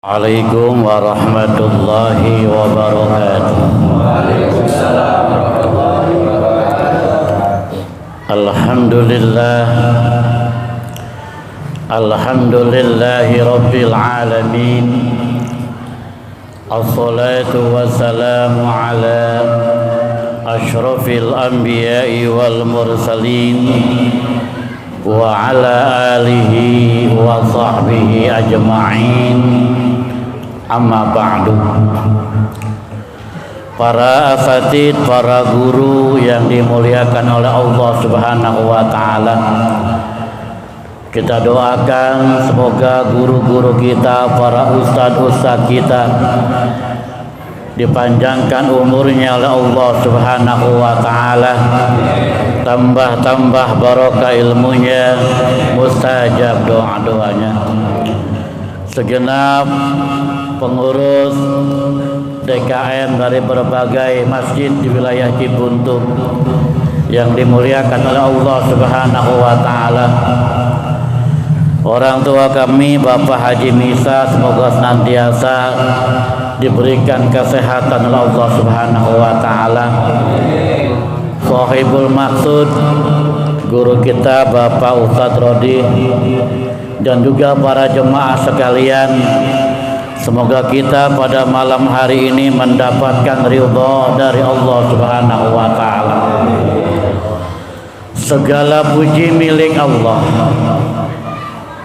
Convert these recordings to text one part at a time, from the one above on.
Assalamualaikum warahmatullahi wabarakatuh. Alhamdulillah, alhamdulillahi rabbil alamin. Assalatu wassalamu ala asyrafil anbiya'i wal mursalin wa ala alihi wa sahbihi ajma'in. Amma ba'du. Para asatid, para guru yang dimuliakan oleh Allah Subhanahu wa taala, kita doakan semoga guru-guru kita, para ustadz-ustadz kita dipanjangkan umurnya oleh Allah Subhanahu wa taala, tambah barokah ilmunya, mustajab doa-doanya. Segenap pengurus DKM dari berbagai masjid di wilayah Cibuntu yang dimuliakan oleh Allah Subhanahu wa taala. Orang tua kami Bapak Haji Misa, semoga senantiasa diberikan kesehatan oleh Allah Subhanahu wa taala. Shahibul maksud guru kita Bapak Ustadz Rodi dan juga para jemaah sekalian, semoga kita pada malam hari ini mendapatkan ridha dari Allah Subhanahu wa taala. Segala puji milik Allah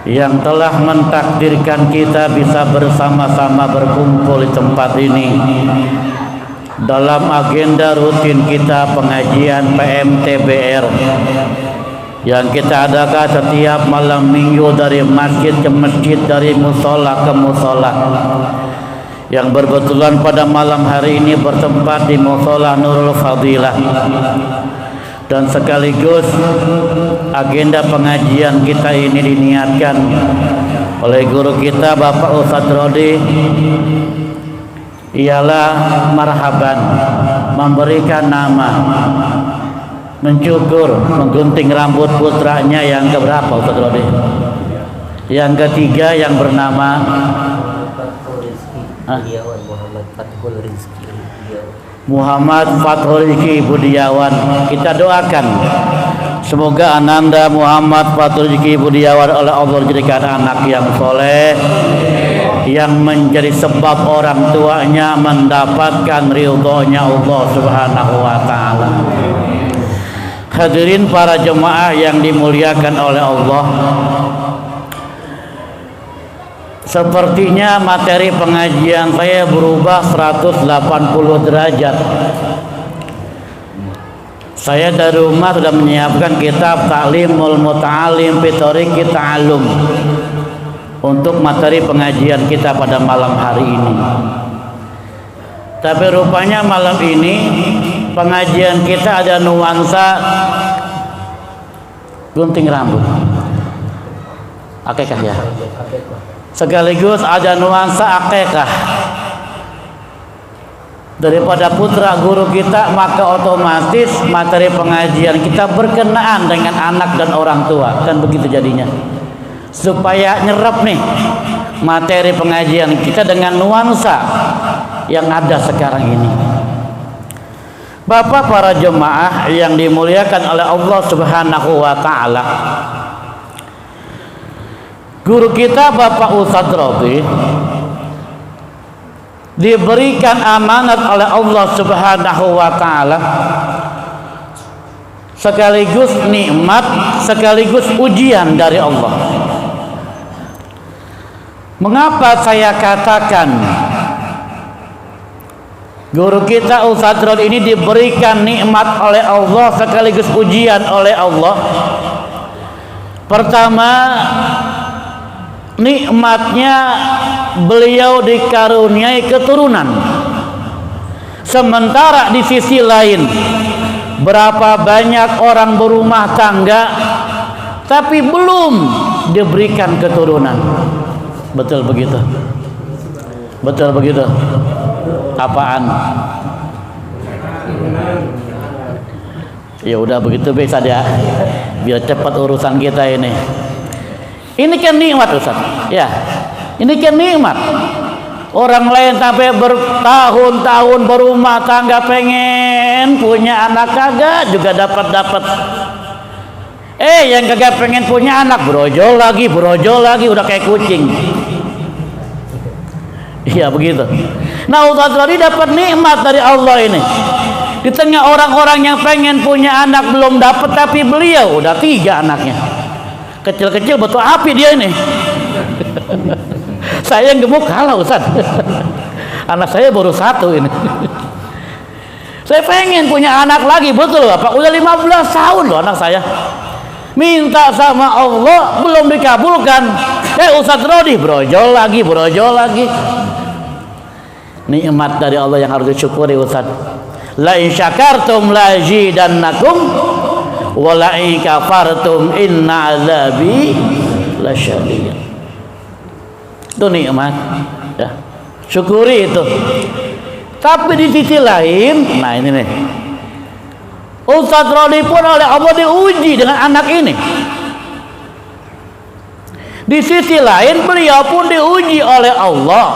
yang telah mentakdirkan kita bisa bersama-sama berkumpul di tempat ini dalam agenda rutin kita pengajian PMTBR yang kita adakan setiap malam minggu dari masjid ke masjid, dari musola ke musola, yang berbetulan pada malam hari ini bertempat di musola Nurul Fadilah. Dan sekaligus agenda pengajian kita ini diniatkan oleh guru kita Bapak Ustadz Rodi, ialah marhaban, memberikan nama, mencukur, menggunting rambut putranya yang keberapa Ustadz Rodi? Yang ketiga, yang bernama Muhammad Fathul Rizki Budiawan. Kita doakan semoga ananda Muhammad Fathul Rizki Budiawan oleh Allah dijadikan anak yang soleh, yang menjadi sebab orang tuanya mendapatkan ridhonya Allah Subhanahu wa taala. Hadirin para jemaah yang dimuliakan oleh Allah, sepertinya materi pengajian saya berubah 180 derajat. Saya dari rumah sudah menyiapkan kitab Ta'limul Muta'alim fi Thariqit Ta'allum untuk materi pengajian kita pada malam hari ini. Tapi rupanya malam ini pengajian kita ada nuansa gunting rambut, akikah ya, sekaligus ada nuansa akikah daripada putra guru kita, maka otomatis materi pengajian kita berkenaan dengan anak dan orang tua, kan begitu jadinya. Supaya nyerap nih materi pengajian kita dengan nuansa yang ada sekarang ini. Bapak para jemaah yang dimuliakan oleh Allah Subhanahu wa taala, guru kita Bapak Ustadz Rodi diberikan amanat oleh Allah Subhanahu wa taala, sekaligus nikmat, sekaligus ujian dari Allah. Mengapa saya katakan guru kita Ustadz Rodi ini diberikan nikmat oleh Allah sekaligus ujian oleh Allah? Pertama, nikmatnya beliau dikaruniai keturunan. Sementara di sisi lain, berapa banyak orang berumah tangga tapi belum diberikan keturunan. Betul begitu? Betul begitu? Apaan? Ya udah begitu bisa dia, biar cepat urusan kita ini. Ini kan nikmat Ustaz. Ya. Ini kan nikmat. Orang lain sampai bertahun-tahun berumah tangga pengen punya anak kagak juga dapat. Yang kagak pengen punya anak brojol lagi udah kayak kucing. Iya begitu. Nah, Ustaz Rodi dapat nikmat dari Allah ini. Di tengah orang-orang yang pengen punya anak belum dapat, tapi beliau udah 3 anaknya. Kecil-kecil betul api dia ini. Saya yang gemuk kalah Ustaz. Anak saya baru 1 ini. Saya pengen punya anak lagi, betul Pak. Udah 15 tahun loh anak saya. Minta sama Allah belum dikabulkan. Ustaz Rodi brojol lagi. Nikmat dari Allah yang harus disyukuri Ustaz. La in syakartum la azidannakum wa la in kafartum inna azabi lasyadid. Itu nikmat ya. Syukuri itu. Tapi di sisi lain, nah ini nih. Ustaz Rodi pun oleh Allah diuji dengan anak ini. Di sisi lain beliau pun diuji oleh Allah.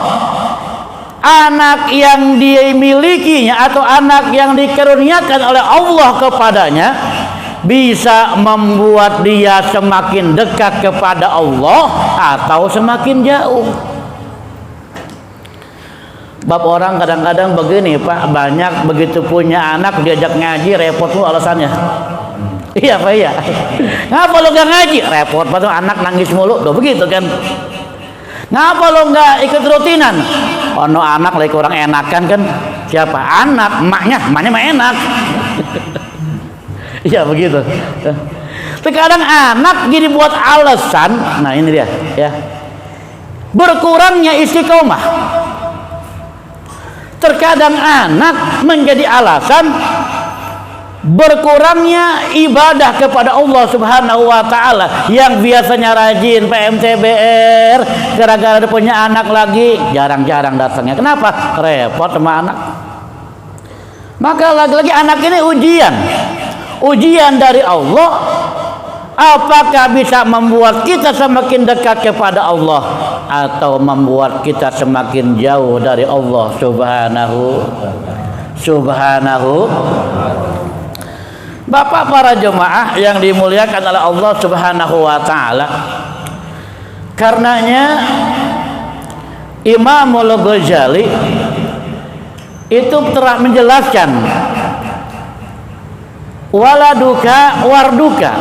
Anak yang dia milikinya atau anak yang dikaruniakan oleh Allah kepadanya bisa membuat dia semakin dekat kepada Allah atau semakin jauh. Bab orang kadang-kadang begini Pak, banyak begitu punya anak diajak ngaji repot lu alasannya. Iya Pak iya. Ngapa lu gak ngaji? Repot Pak, anak nangis mulu. Udah begitu kan. Ngapa lu gak ikut rutinan? Ono anak lagi kurang enakan kan. Siapa? Anak, emaknya mah enak. Iya begitu. Terkadang anak jadi buat alasan. Nah ini dia ya. Berkurangnya istiqomah. Terkadang anak menjadi alasan berkurangnya ibadah kepada Allah Subhanahu wa taala. Yang biasanya rajin PMTBR, gara-gara punya anak lagi jarang-jarang datangnya. Kenapa? Repot sama anak. Maka lagi-lagi anak ini ujian dari Allah. Apakah bisa membuat kita semakin dekat kepada Allah atau membuat kita semakin jauh dari Allah Subhanahu. Bapak para jemaah yang dimuliakan oleh Allah Subhanahu wa taala. Karenanya Imamul Ghazali itu telah menjelaskan waladuka warduka.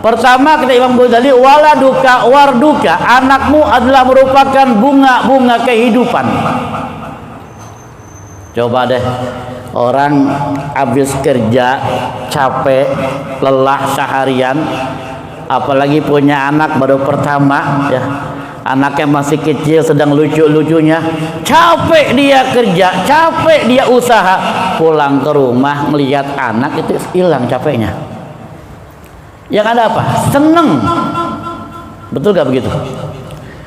Pertama kata Imam Ghazali, waladuka warduka, anakmu adalah merupakan bunga-bunga kehidupan. Coba deh, orang habis kerja capek lelah seharian, apalagi punya anak baru pertama ya, anaknya masih kecil sedang lucu-lucunya, capek dia kerja, capek dia usaha, pulang ke rumah melihat anak itu hilang capeknya. Yang ada apa? Seneng. Betul gak begitu?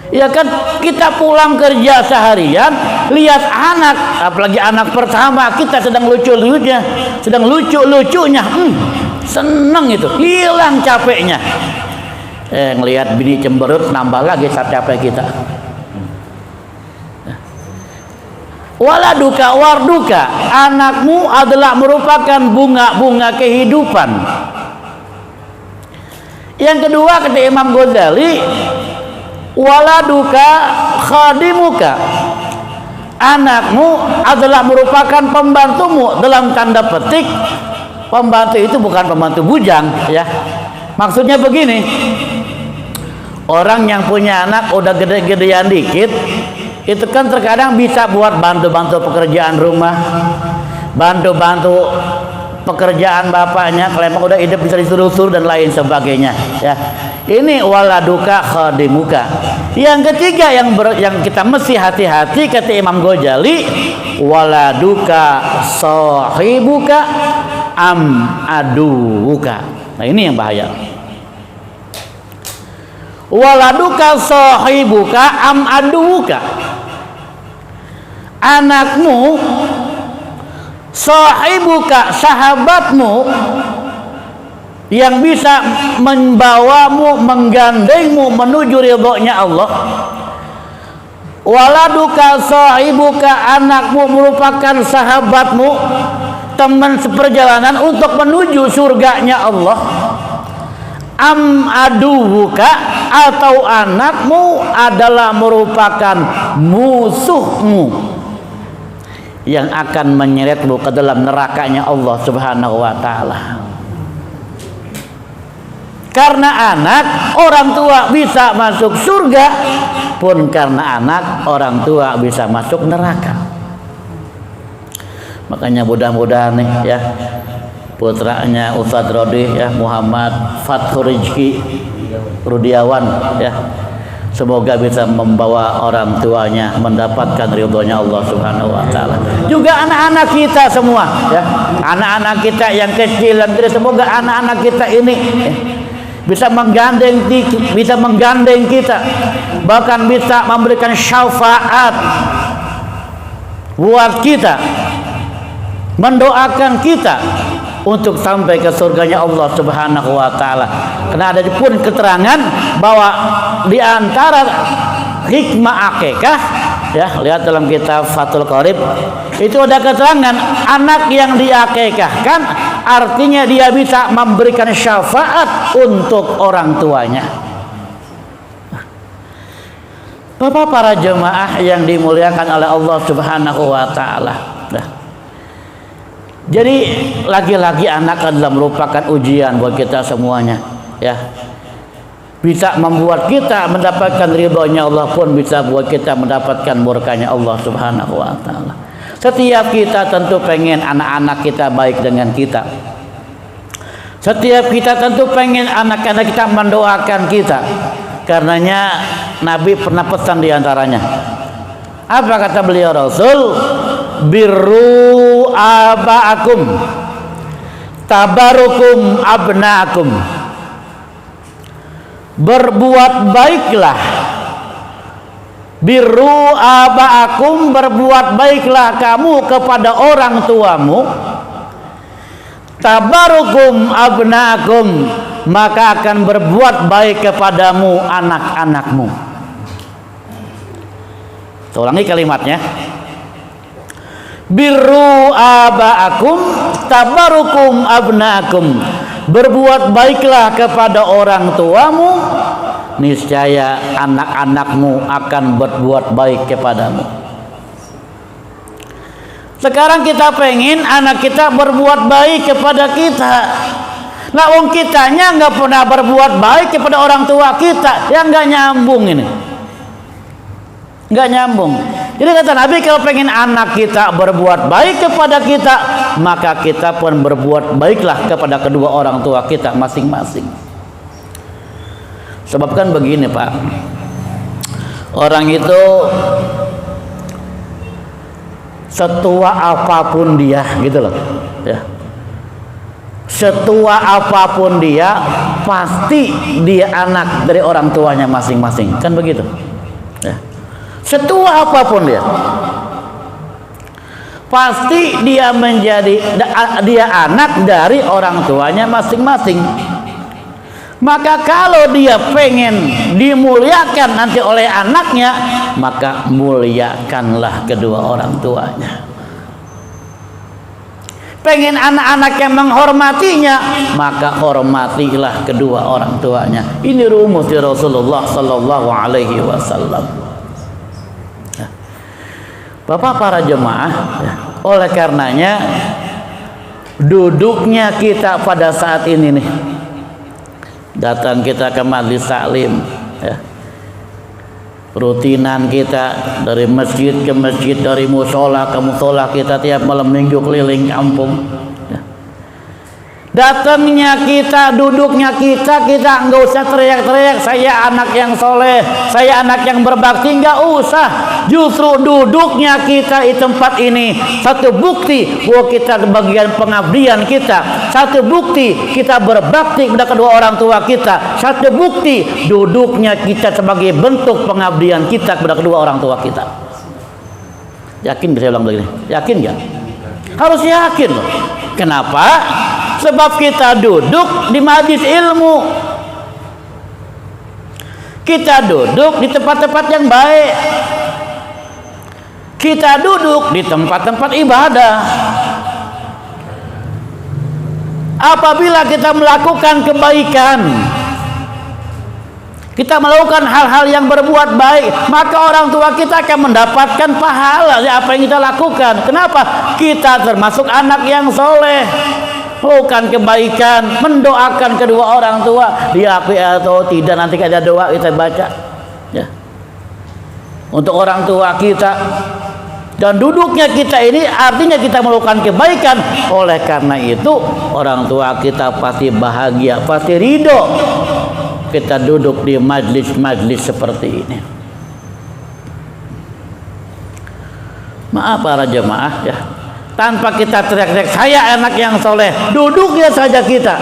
Ya kan, kita pulang kerja seharian lihat anak, apalagi anak pertama kita sedang lucu-lucunya, seneng itu, hilang capeknya. Ngelihat bini cemberut nambah lagi capek kita. Waladuka warduka, anakmu adalah merupakan bunga-bunga kehidupan. Yang kedua kata Imam Ghazali, waladuka khadimuka, anakmu adalah merupakan pembantumu. Dalam tanda petik, pembantu itu bukan pembantu bujang ya. Maksudnya begini, orang yang punya anak udah gede-gedean dikit, itu kan terkadang bisa buat bantu-bantu pekerjaan rumah, bantu-bantu pekerjaan bapaknya. Kalau udah hidup bisa disuruh-suruh dan lain sebagainya ya. Ini waladuka khadimuka. Yang ketiga yang kita mesti hati-hati kata Imam Ghazali, waladuka sahibuka am aduuka. Nah ini yang bahaya. Waladuka sahibuka am aduuka, anakmu, sahibuka, sahabatmu yang bisa membawamu, menggandengmu menuju ridhonya Allah, Waladuka sahibuka, anakmu merupakan sahabatmu, teman seperjalanan untuk menuju surganya Allah. Am aduwuka, atau anakmu adalah merupakan musuhmu yang akan menyeretmu ke dalam nerakanya Allah Subhanahu wa taala. Karena anak, orang tua bisa masuk surga, pun karena anak, orang tua bisa masuk neraka. Makanya mudah-mudahan nih ya, putranya Ustadz Rodi ya, Muhammad Fathur Rizki Rudiawan ya, semoga bisa membawa orang tuanya mendapatkan ridhonya Allah Subhanahu wa taala. Juga anak-anak kita semua ya, anak-anak kita yang kecil dan gede, semoga anak-anak kita ini ya, bisa menggandeng kita, bahkan bisa memberikan syafaat buat kita, mendoakan kita untuk sampai ke surganya Allah Subhanahu wa taala. Karena ada pun keterangan bahwa di antara hikmah akikah ya, lihat dalam kitab Fathul Qorib, itu ada keterangan anak yang diakikahkan artinya dia bisa memberikan syafaat untuk orang tuanya. Bapak para jemaah yang dimuliakan oleh Allah Subhanahu wa taala. Jadi lagi-lagi anak adalah merupakan ujian buat kita semuanya ya. Bisa membuat kita mendapatkan ridhonya Allah, pun bisa buat kita mendapatkan murkanya Allah Subhanahu wa taala. Setiap kita tentu pengen anak-anak kita baik dengan kita. Setiap kita tentu pengen anak-anak kita mendoakan kita. Karenanya Nabi pernah pesan diantaranya. Apa kata beliau Rasul? Birru aba'akum tabarukum abna'akum. Berbuat baiklah, birru aba'akum, berbuat baiklah kamu kepada orang tuamu, tabarukum abna'akum, maka akan berbuat baik kepadamu anak-anakmu. Saya ulangi kalimatnya. Birru aba'akum tabarukum abna'akum. Berbuat baiklah kepada orang tuamu, niscaya anak-anakmu akan berbuat baik kepadamu. Sekarang kita pengen anak kita berbuat baik kepada kita. Nah, wong kitanya nggak pernah berbuat baik kepada orang tua kita, ya nggak nyambung ini. Nggak nyambung. Jadi kata Nabi, kalau pengen anak kita berbuat baik kepada kita, maka kita pun berbuat baiklah kepada kedua orang tua kita masing-masing. Sebab kan begini Pak, orang itu setua apapun dia gitu loh ya, setua apapun dia, pasti dia anak dari orang tuanya masing-masing, kan begitu ya. Setua apapun dia, pasti dia menjadi dia anak dari orang tuanya masing-masing. Maka kalau dia pengen dimuliakan nanti oleh anaknya, maka muliakanlah kedua orang tuanya. Pengen anak-anak yang menghormatinya, maka hormatilah kedua orang tuanya. Ini rumus dari Rasulullah Sallallahu Alaihi Wasallam. Bapak para jemaah, oleh karenanya duduknya kita pada saat ini nih, datang kita ke majelis taklim ya, rutinan kita dari masjid ke masjid, dari musola ke musola, kita tiap malam minggu keliling kampung ya. Datangnya kita, duduknya kita nggak usah teriak-teriak saya anak yang soleh, saya anak yang berbakti, nggak usah. Justru duduknya kita di tempat ini satu bukti bahwa kita bagian pengabdian kita, satu bukti kita berbakti kepada kedua orang tua kita, satu bukti duduknya kita sebagai bentuk pengabdian kita kepada kedua orang tua kita. Yakin bisa ulang begini? Yakin nggak? Harus yakin loh. Kenapa? Sebab kita duduk di majelis ilmu, kita duduk di tempat-tempat yang baik, kita duduk di tempat-tempat ibadah. Apabila kita melakukan kebaikan, kita melakukan hal-hal yang berbuat baik, maka orang tua kita akan mendapatkan pahala dari apa yang kita lakukan. Kenapa? Kita termasuk anak yang soleh, melakukan kebaikan, mendoakan kedua orang tua, diakui atau tidak nanti ada doa kita baca ya, untuk orang tua kita. Dan duduknya kita ini artinya kita melakukan kebaikan. Oleh karena itu orang tua kita pasti bahagia, pasti ridho kita duduk di majlis-majlis seperti ini. Maaf para jemaah ya, tanpa kita teriak-teriak saya anak yang soleh, duduknya saja kita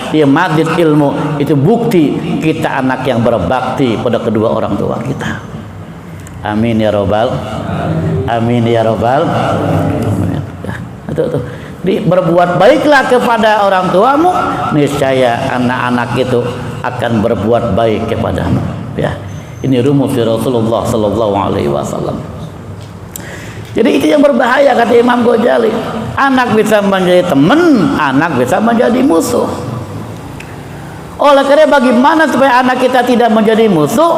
di majlis ilmu, itu bukti kita anak yang berbakti pada kedua orang tua kita. Amin ya robbal, amin ya robbal. Ya, itu. Berbuat baiklah kepada orang tuamu, niscaya anak-anak itu akan berbuat baik kepadamu. Ya, ini rumus Rasulullah Sallallahu Alaihi Wasallam. Jadi itu yang berbahaya kata Imam Ghazali. Anak bisa menjadi teman, anak bisa menjadi musuh. Oleh karena bagaimana supaya anak kita tidak menjadi musuh?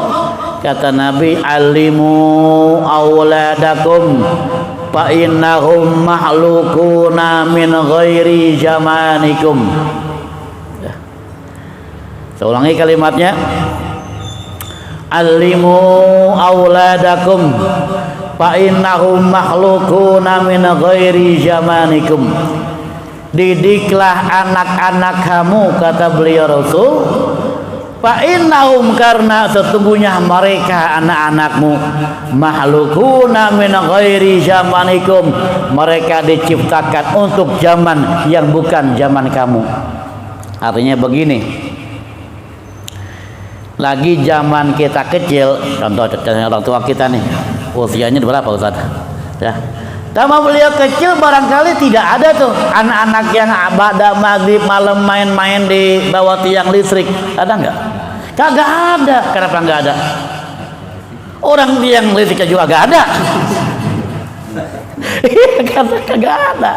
Kata Nabi, alimu auladakum fa innahum mahlukuna min ghairi zamanikum. Ya. Saya ulangi kalimatnya. Alimu auladakum fa innahum mahlukuna min ghairi zamanikum. Didiklah anak-anak kamu, kata beliau Rasul, fa innahum, karena sesungguhnya mereka anak-anakmu, makhlukuna min ghairi zamanikum, mereka diciptakan untuk zaman yang bukan zaman kamu. Artinya begini, lagi zaman kita kecil, contoh orang tua kita nih, usianya berapa Ustaz? Ya. Sama beliau kecil barangkali tidak ada tuh anak-anak yang pada maghrib malam main-main di bawah tiang listrik. Ada nggak? Kagak ada. Kenapa nggak ada? Orang tiang listriknya juga nggak ada. Kagak ada.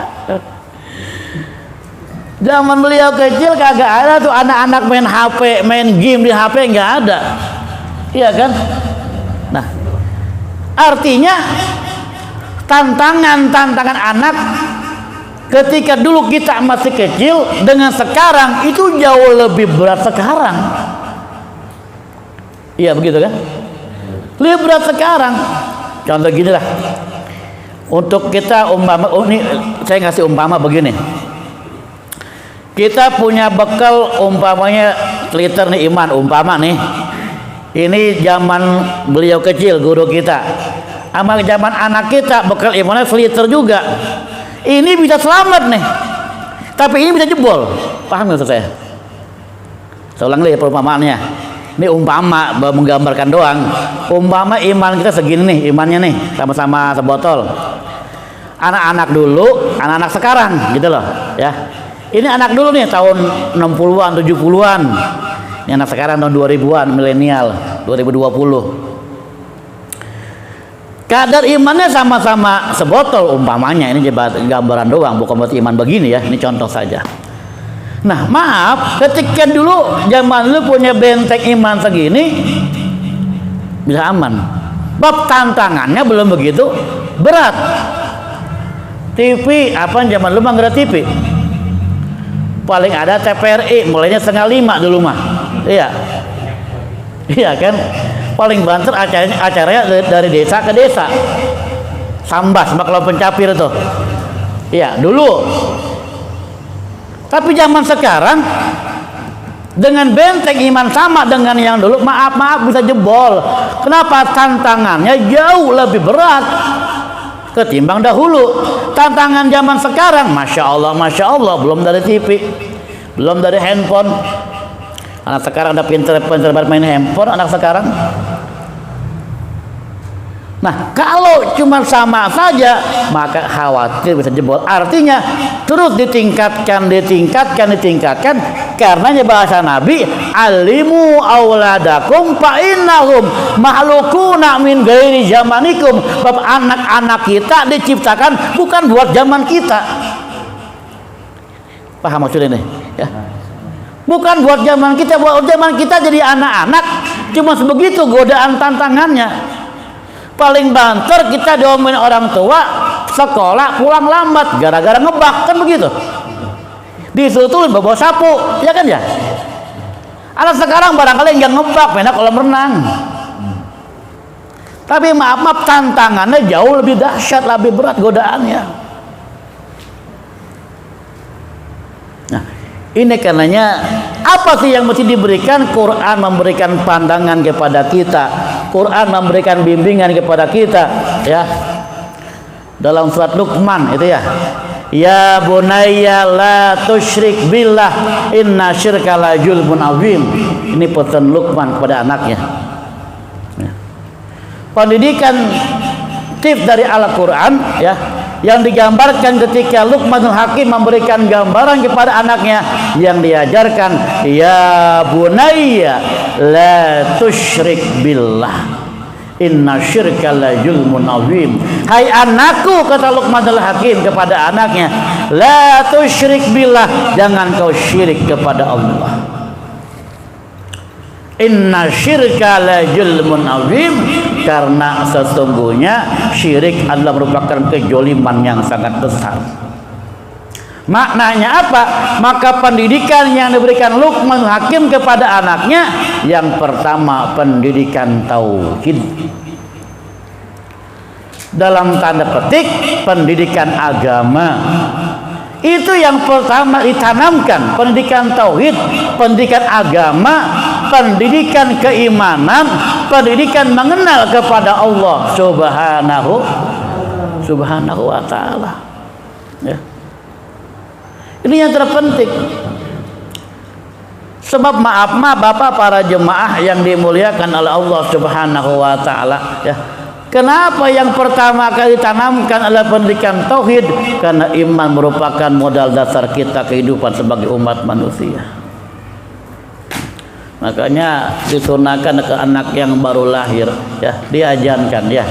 Zaman beliau kecil kagak ada tuh anak-anak main HP, main game di HP, nggak ada. Iya kan? Nah, artinya tantangan anak ketika dulu kita masih kecil dengan sekarang itu jauh lebih berat sekarang. Iya begitu kan? Lebih berat sekarang. Contoh gini lah, untuk kita umpama, ini saya ngasih umpama begini. Kita punya bekal umpamanya liter nih iman, umpama nih. Ini zaman beliau kecil guru kita. Sama zaman anak kita bekal imannya seliter juga. Ini bisa selamat nih, tapi ini bisa jebol. Paham nggak saya? Saya ulang lagi perumpamaannya. Ini umpama menggambarkan doang. Umpama iman kita segini nih, imannya nih sama-sama sebotol. Anak-anak dulu, anak-anak sekarang gitu loh ya. Ini anak dulu nih tahun 60-an, 70-an. Ini anak sekarang tahun 2000-an, milenial, 2020. Kadar imannya sama-sama sebotol umpamanya. Ini gambaran doang, bukan berarti iman begini ya. Ini contoh saja. Nah maaf, ketika dulu zaman dulu punya benteng iman segini bisa aman. Bab tantangannya belum begitu berat. TV apa zaman dulu mah nggak ada TV. Paling ada TVRI, mulainya 4:30 dulu mah. Iya, iya kan. Paling banter acaranya dari desa ke desa. Sambas, kalau pencapir itu. Iya, dulu. Tapi zaman sekarang dengan benteng iman sama dengan yang dulu, maaf bisa jebol. Kenapa? Tantangannya jauh lebih berat ketimbang dahulu. Tantangan zaman sekarang, masya Allah, belum dari TV, belum dari handphone. Anak sekarang udah pinter banget main handphone. Anak sekarang Nah, kalau cuma sama saja, maka khawatir bisa jebol. Artinya terus ditingkatkan, karenanya bahasa Nabi, alimu auladakum fa innahum mahlukuna min ghairi zamanikum. Bab anak-anak kita diciptakan bukan buat zaman kita. Paham maksudnya ini? Ya. Bukan buat zaman kita, buat zaman kita jadi anak-anak cuma sebegitu godaan tantangannya. Paling banter kita diomelin orang tua, sekolah pulang lambat gara-gara ngebak, kan begitu. Disusulin bawa sapu, ya kan ya. Anak sekarang barangkali nggak ngebak, main kolam renang. Tapi maaf tantangannya jauh lebih dahsyat, lebih berat godaannya. Nah, ini karenanya apa sih yang mesti diberikan? Quran memberikan pandangan kepada kita. Quran memberikan bimbingan kepada kita, ya. Dalam surat Luqman itu ya. Ya bunayya la tusyrik billah inna syirka la zulmun azim. Ini pesan Luqman kepada anaknya. Ya. Pendidikan tips dari Al-Qur'an, ya, yang digambarkan ketika Luqmanul Hakim memberikan gambaran kepada anaknya yang diajarkan, ya bunayya la tusyrik billah inna syirka la zulmun azim. Hai anakku, kata Luqmanul Hakim kepada anaknya, la tusyrik billah, jangan kau syirik kepada Allah. Inna syirka la zulmun azim, karena sesungguhnya syirik adalah merupakan kejoliman yang sangat besar. Maknanya apa? Maka pendidikan yang diberikan Luqman Hakim kepada anaknya, yang pertama pendidikan tauhid. Dalam tanda petik pendidikan agama. Itu yang pertama ditanamkan, pendidikan tauhid, pendidikan agama, pendidikan keimanan, pendidikan mengenal kepada Allah Subhanahu wa ta'ala, ya. Ini yang terpenting. Sebab maaf Bapak para jemaah yang dimuliakan oleh Allah Subhanahu wa ta'ala, ya. Kenapa yang pertama kali ditanamkan adalah pendidikan tauhid? Karena iman merupakan modal dasar kita kehidupan sebagai umat manusia. Makanya disunahkan ke anak yang baru lahir, ya, diajankan, ya.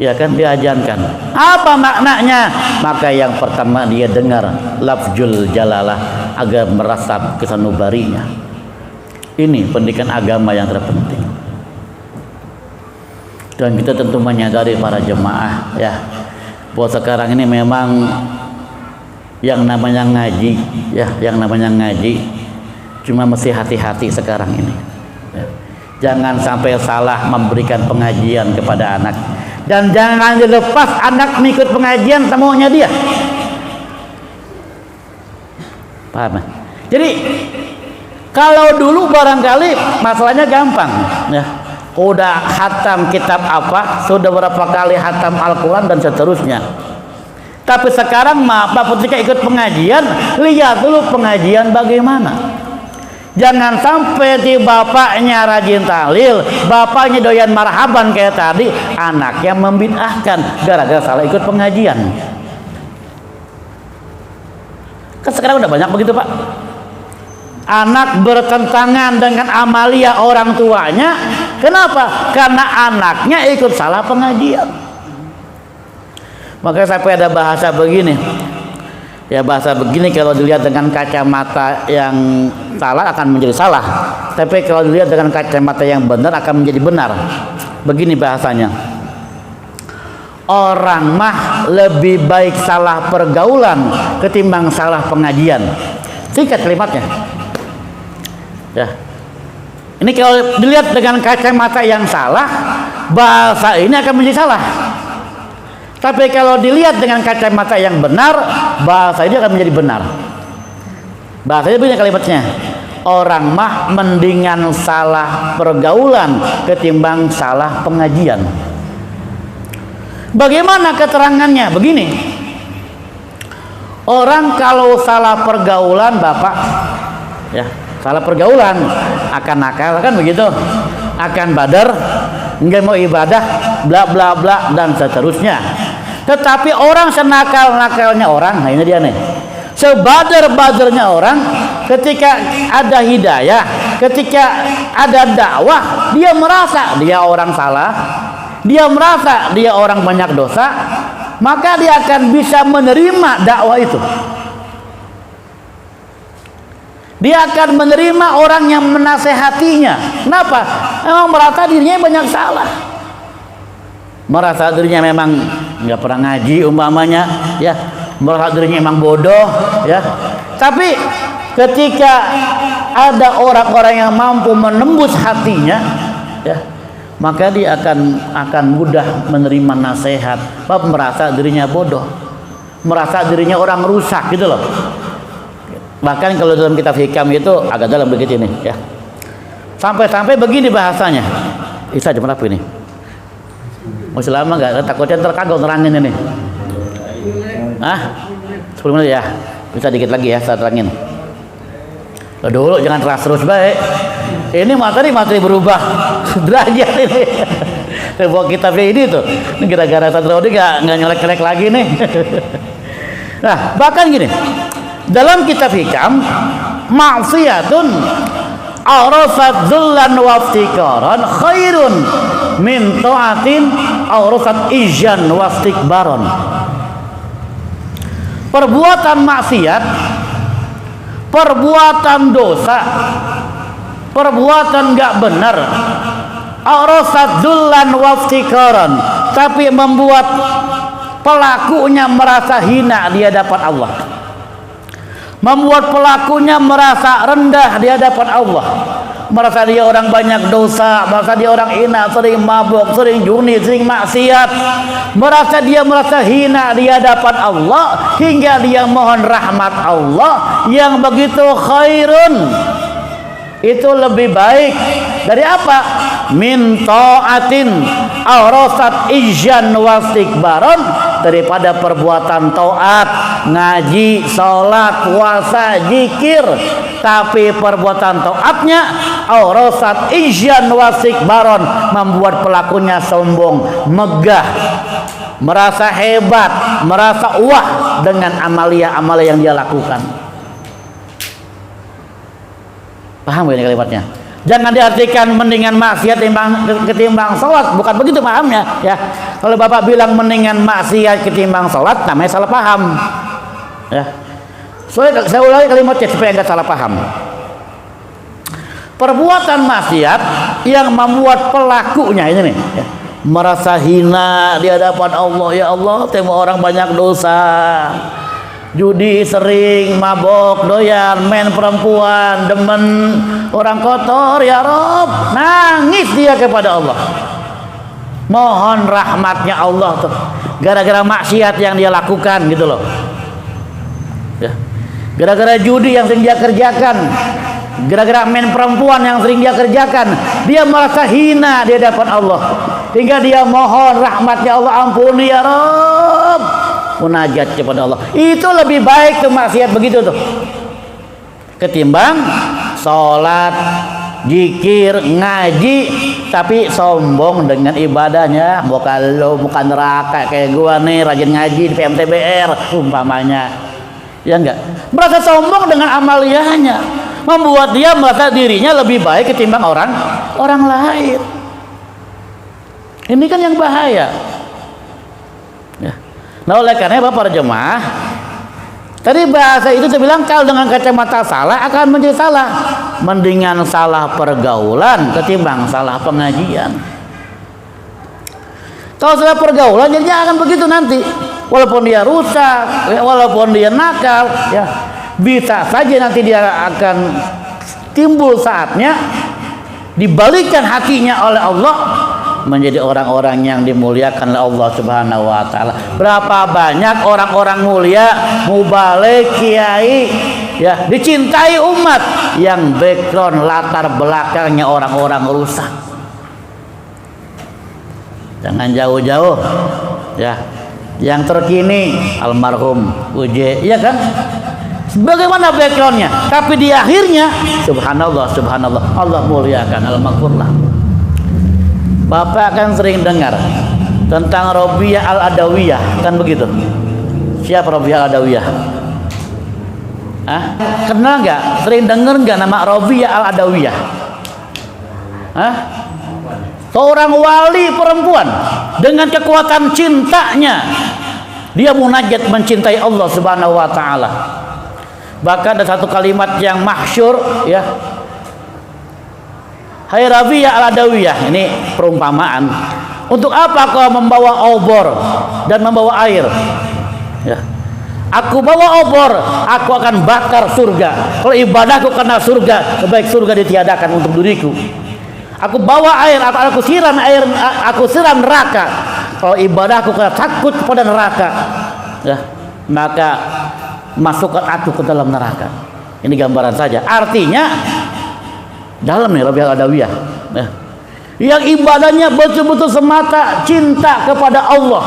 Ya kan, diajankan. Apa maknanya? Maka yang pertama dia dengar lafzul jalalah agar merasap kesanubarinya. Ini pendidikan agama yang terpenting. Dan kita tentu menyadari para jemaah, ya, bahwa sekarang ini memang yang namanya ngaji, ya, yang namanya ngaji cuma mesti hati-hati sekarang ini, ya. Jangan sampai salah memberikan pengajian kepada anak, dan jangan dilepas anak mengikut pengajian semuanya dia. Paham? Jadi kalau dulu barangkali masalahnya gampang, ya. Udah hatam kitab apa, sudah berapa kali hatam Al-Quran dan seterusnya. Tapi sekarang Bapak ketika ikut pengajian, lihat dulu pengajian bagaimana. Jangan sampai di bapaknya rajin tahlil, bapaknya doyan marhaban kayak tadi, anaknya membid'ahkan gara-gara salah ikut pengajian. Kan sekarang udah banyak begitu, Pak. Anak bertentangan dengan amalia orang tuanya. Kenapa? Karena anaknya ikut salah pengajian. Maka sampai ada bahasa begini, ya, bahasa begini kalau dilihat dengan kacamata yang salah akan menjadi salah, tapi kalau dilihat dengan kacamata yang benar akan menjadi benar. Begini bahasanya, orang mah lebih baik salah pergaulan ketimbang salah pengajian. Singkat kalimatnya, ya. Ini kalau dilihat dengan kacamata yang salah, bahasa ini akan menjadi salah. Tapi kalau dilihat dengan kacamata yang benar, bahasa ini akan menjadi benar. Bahasanya begini kalimatnya, orang mah mendingan salah pergaulan ketimbang salah pengajian. Bagaimana keterangannya? Begini, orang kalau salah pergaulan, Bapak, ya, salah pergaulan akan nakal, kan begitu, akan badar, nggak mau ibadah, bla bla bla dan seterusnya. Tetapi orang senakal-nakalnya orang, nah ini dia nih, sebader-badernya orang, ketika ada hidayah, ketika ada dakwah, dia merasa dia orang salah, dia merasa dia orang banyak dosa, maka dia akan bisa menerima dakwah itu. Dia akan menerima orang yang menasehatinya. Kenapa? Memang merasa dirinya banyak salah, merasa dirinya memang nggak pernah ngaji umpamanya, ya, merasa dirinya memang bodoh, ya. Tapi ketika ada orang-orang yang mampu menembus hatinya, ya, maka dia akan mudah menerima nasihat. Sebab merasa dirinya bodoh, merasa dirinya orang rusak gitu loh. Bahkan kalau dalam kitab hikam itu agak dalam begitu nih, ya. Sampai-sampai begini bahasanya. Isa jam berapa ini? Masih lama nggak? Takutnya terkagak nerangin ini. 10 menit ya. Bisa dikit lagi ya saya terangin. Dulu jangan terus baik. Ini materi berubah derajat ini. Buat kitab ini tuh. Ini gara-gara Satrio nggak nyelek-nyelek lagi nih. Nah, bahkan gini. Dalam kitab hikam, maksiyatun arasat dzullan wa iftikaran khairun min ta'atin arasat izan wa istikbaran. Perbuatan maksiat, perbuatan dosa, perbuatan enggak benar, arasat dzullan wa iftikaran, tapi membuat pelakunya merasa hina di hadapan Allah, membuat pelakunya merasa rendah di hadapan Allah, merasa dia orang banyak dosa, merasa dia orang hina, sering mabuk, sering judi, sering maksiat, merasa hina di hadapan Allah, hingga dia mohon rahmat Allah yang begitu khairun. Itu lebih baik dari apa? Min ta'atin awrasat izan wastikbaron, daripada perbuatan taat, ngaji, sholat, puasa, zikir, tapi perbuatan taatnya awrasat izan wastikbaron, membuat pelakunya sombong, megah, merasa hebat, merasa wah dengan amalia-amalia yang dia lakukan. Paham gak ini kalimatnya? Jangan diartikan mendingan maksiat ketimbang sholat, bukan begitu pahamnya, ya. Kalau Bapak bilang mendingan maksiat ketimbang sholat, namanya salah paham, ya. Soalnya saya ulangi kalimatnya supaya nggak salah paham. Perbuatan maksiat yang membuat pelakunya ini nih, ya, merasa hina di hadapan Allah. Ya Allah, temu orang banyak dosa, judi sering, mabok, doyan, main perempuan, demen orang kotor, ya Rob, nangis dia kepada Allah, mohon rahmatnya Allah tuh, gara-gara maksiat yang dia lakukan gitu loh, ya, gara-gara judi yang sering dia kerjakan, gara-gara main perempuan yang sering dia kerjakan, dia merasa hina di hadapan Allah, hingga dia mohon rahmatnya Allah, ampuni ya Rob, munajat kepada Allah. Itu lebih baik tuh maksiat begitu tuh, ketimbang sholat, zikir, ngaji, tapi sombong dengan ibadahnya. Bukan neraka kayak gua nih rajin ngaji di PMTBR umpamanya, ya enggak, merasa sombong dengan amaliyahnya, membuat dia merasa dirinya lebih baik ketimbang orang lain. Ini kan yang bahaya, ya. Nah, oleh karena Bapak jemaah, tadi bahasa itu saya bilang kalau dengan kacamata salah akan menjadi salah. Mendingan salah pergaulan ketimbang salah pengajian. Kalau salah pergaulan jadinya akan begitu nanti. Walaupun dia rusak, walaupun dia nakal, ya, bisa saja nanti dia akan timbul saatnya dibalikkan hatinya oleh Allah menjadi orang-orang yang dimuliakan oleh Allah Subhanahu wa taala. Berapa banyak orang-orang mulia, mubalik, kiai, ya, dicintai umat yang background latar belakangnya orang-orang rusak. Jangan jauh-jauh, ya. Yang terkini almarhum UJ, iya kan? Bagaimana backgroundnya? Tapi di akhirnya subhanallah, Allah muliakan, al-maghfurlah. Bapak kan sering dengar tentang Robiah Al-Adawiyah, kan begitu? Siapa Robiah Al-Adawiyah? Kenal nggak? Sering dengar nggak nama Robiah Al-Adawiyah? Seorang wali perempuan dengan kekuatan cintanya, dia munajat mencintai Allah Subhanahu wa taala. Bahkan ada satu kalimat yang masyhur, ya. Hai Robiah Al-Adawiyah, ini perumpamaan. Untuk apa kau membawa obor dan membawa air? Ya. Aku bawa obor, aku akan bakar surga. Kalau ibadahku karena surga, sebaik surga ditiadakan untuk diriku. Aku bawa air, aku siram air, aku siram neraka. Kalau ibadahku karena takut kepada neraka, ya, maka masukkan aku ke dalam neraka. Ini gambaran saja. Artinya dalam nih Robiah Al-Adawiyah, ya, yang ibadahnya betul-betul semata cinta kepada Allah,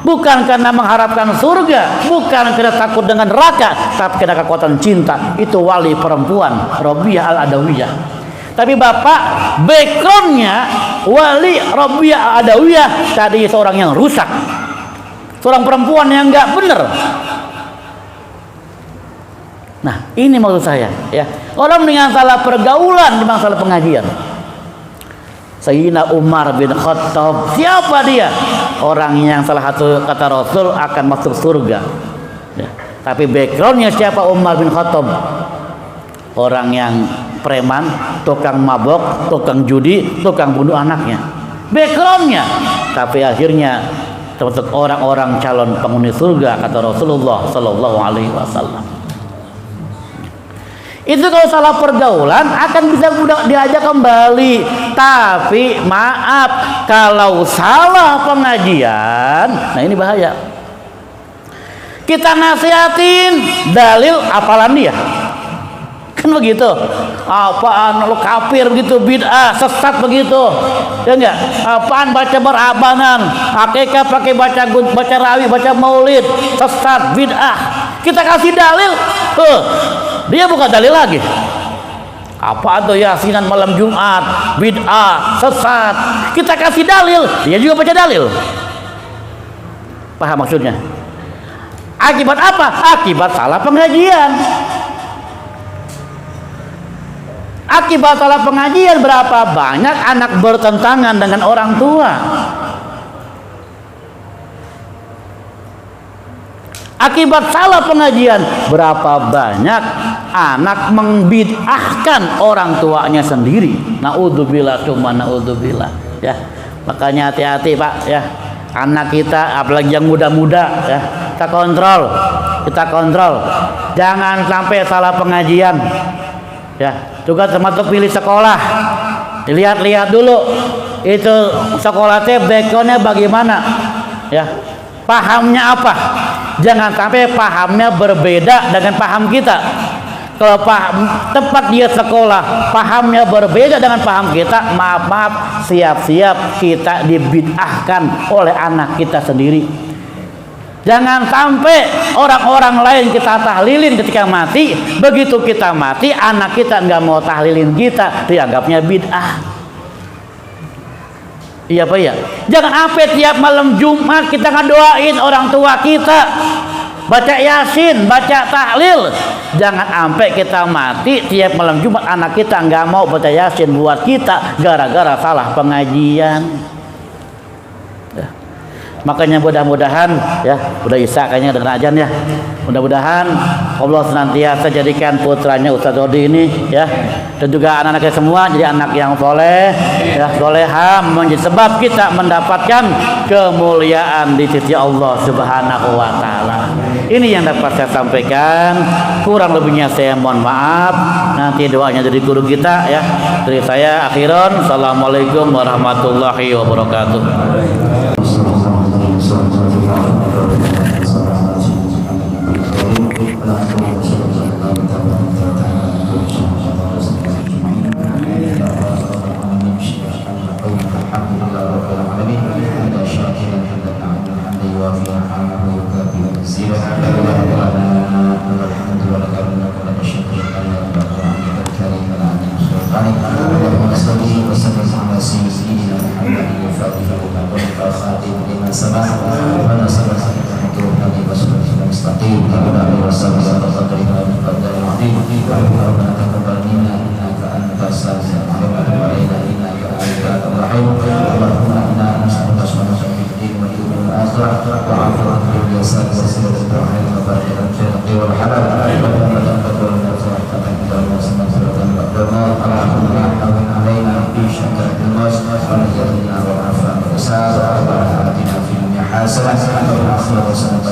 bukan karena mengharapkan surga, bukan karena takut dengan neraka, tapi karena kekuatan cinta. Itu wali perempuan Robiah Al-Adawiyah. Tapi bapak, backgroundnya wali Robiah Al-Adawiyah tadi seorang yang rusak, seorang perempuan yang nggak benar. Nah, ini maksud saya, ya. Orang dengan salah pergaulan di masalah pengajian. Sayyidina Umar bin Khattab, siapa dia? Orang yang salah satu kata Rasul akan masuk surga, ya. Tapi backgroundnya siapa Umar bin Khattab? Orang yang preman, tukang mabok, tukang judi, tukang bunuh anaknya. Backgroundnya, tapi akhirnya termasuk orang-orang calon penghuni surga kata Rasulullah Sallallahu Alaihi Wasallam. Itu kalau salah pergaulan akan bisa mudah diajak kembali. Tapi maaf, kalau salah pengajian, nah ini bahaya. Kita nasihatin, dalil apalan dia, kan begitu. Apaan lu kafir begitu, bid'ah, sesat begitu, ya enggak? Apaan baca berabanan, akikah pakai baca rawi, baca maulid, sesat, bid'ah. Kita kasih dalil, dia bukan dalil lagi. Apa tuh yasinan malam Jumat, bid'ah, sesat. Kita kasih dalil, dia juga baca dalil. Paham maksudnya? Akibat apa? Akibat salah pengajian. Akibat salah pengajian, berapa banyak anak bertentangan dengan orang tua. Akibat salah pengajian, berapa banyak anak membid'ahkan orang tuanya sendiri. Naudzubillah, cuma naudzubillah, ya. Makanya hati-hati Pak, ya. Anak kita, apalagi yang muda-muda, ya, kita kontrol. Jangan sampai salah pengajian, ya. Juga termasuk pilih sekolah. Dilihat-lihat dulu itu sekolah teh backgroundnya bagaimana, ya. Pahamnya apa? Jangan sampai pahamnya berbeda dengan paham kita. Kalau paham tempat dia sekolah pahamnya berbeda dengan paham kita, maaf, siap-siap kita dibid'ahkan oleh anak kita sendiri. Jangan sampai orang-orang lain kita tahlilin ketika mati, begitu kita mati anak kita nggak mau tahlilin kita, dianggapnya bid'ah. Iya Pak ya. Jangan sampai tiap malam Jumat kita ngedoain orang tua kita, baca Yasin, baca tahlil. Jangan sampai kita mati tiap malam Jumat anak kita nggak mau baca Yasin buat kita gara-gara salah pengajian. Ya. Makanya mudah-mudahan, ya, udah Isya kayaknya dengan ajan, ya. Mudah-mudahan Allah senantiasa jadikan putranya Ustaz Rodi ini, ya, dan juga anak-anaknya semua jadi anak yang soleh, ya, soleha, menjadi sebab kita mendapatkan kemuliaan di sisi Allah Subhanahu wa taala. Ini yang dapat saya sampaikan. Kurang lebihnya saya mohon maaf. Nanti doanya dari guru kita, ya. Dari saya akhiran, assalamualaikum warahmatullahi wabarakatuh. Allahumma salli wa sallim ala sayyidina ربنا تقبل منا إنك أنت السميع العليم وتب علينا إنك أنت الرحيم اللهم إنا نسألك سبحانك في الدين واليوم الآخرة وعافية في الجسد وسيرة الرحيم وبركة في الرزق والحلال وبركة تقبل من الصالحات من المسلمين والمؤمنين اللهم أهون علينا في شكرة الموت ونجدنا وعافنا وسائر آتنا في الدنيا حسنة وفي الآخرة حسنة